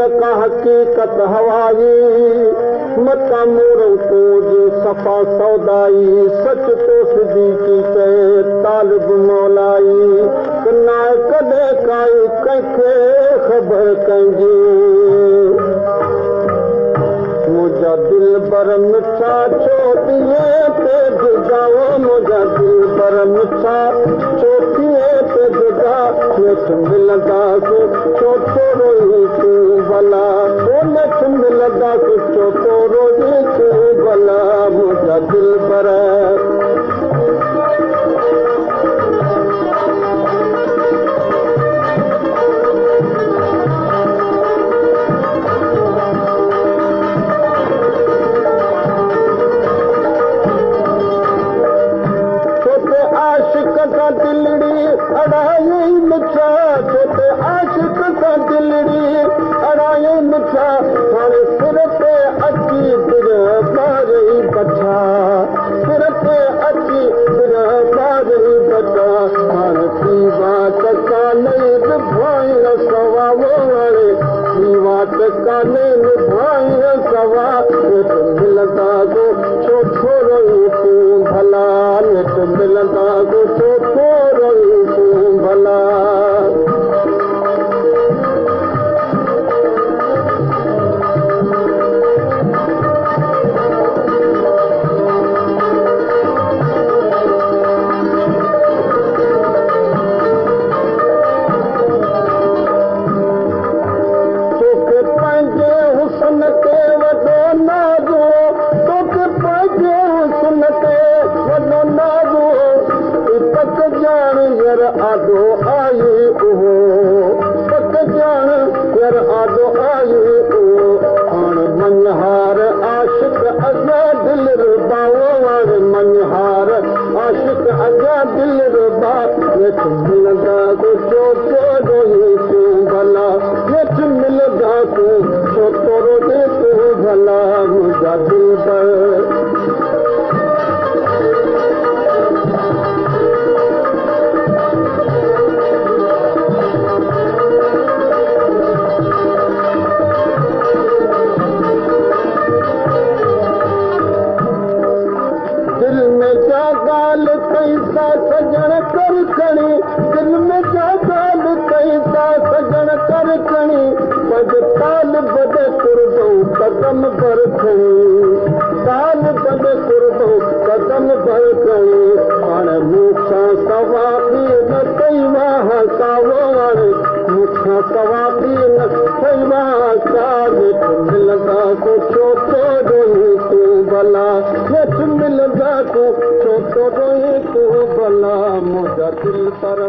न का हकीकत हवाई मता मोरो तूं सफ़ा सौदाई सच तो सिद्दीकी चए तालिब मौलाई ना कॾहिं काई कंहिंखे ख़बर कंहिंजी मुंहिंजा दिल बर मिठा छो ॾींहं ते जुदाओ मुंहिंजा दिल बर मिठा छो ॾींहं ते जुदा नेठ मिलंदासीं छो थोरो ई तूं भला नेठ मिलंदासीं छो थोरो ई तूं भला मुंहिंजा दिल बर दिलड़ी अड़ाई मिठा छोटे आशिक सां दिलड़ी अड़ाई मिठा हाणे सिर ते अची दिल बारे बचा सिर ते अची दिल बारे बचा हाणे पीवा काने निभाई सवा हाणे पीवा काने निभाई सवा नेठ मिलंदा गो छो थोरो ई तूं भला नेठ मिलंदा गो छो थोरो ई तूं भला तोखे पंहिंजे हुस्न ते वॾो नाज़ो तोखे पंहिंजे हुस्न ते वॾो नाज़ो पक ॼाण यार आॾो आई उहो पक ॼाण यार आॾो आई उहो हाणे मनहार आशिक अॻा दिल रुबाओ हाणे मनहार आशिक अॻा दिल रुबा नेठ मिलंदा को छो थोरो ई तूं भला नेठ मिलंदा को छो थोरो ई तूं भला मुंहिंजा दिल बर दिल में जा ॻाल्हि कई सा सजण कर खणी दिल में जा ॻाल्हि कई सा सजण कर खणी पद ताल बदे कुर्बो कदम भर खणी ताल बदे कुर्बो कदम भर खणी हाणे मूंखां सवा बि न कई वाह सावो हाणे मूंखां सवा बि न कई वाह सा नेठ मिलंदा को छो थोरो ई तूं भला नेठ मिलंदा को छो थोरो ई तूं भला मुंहिंजा दिल पर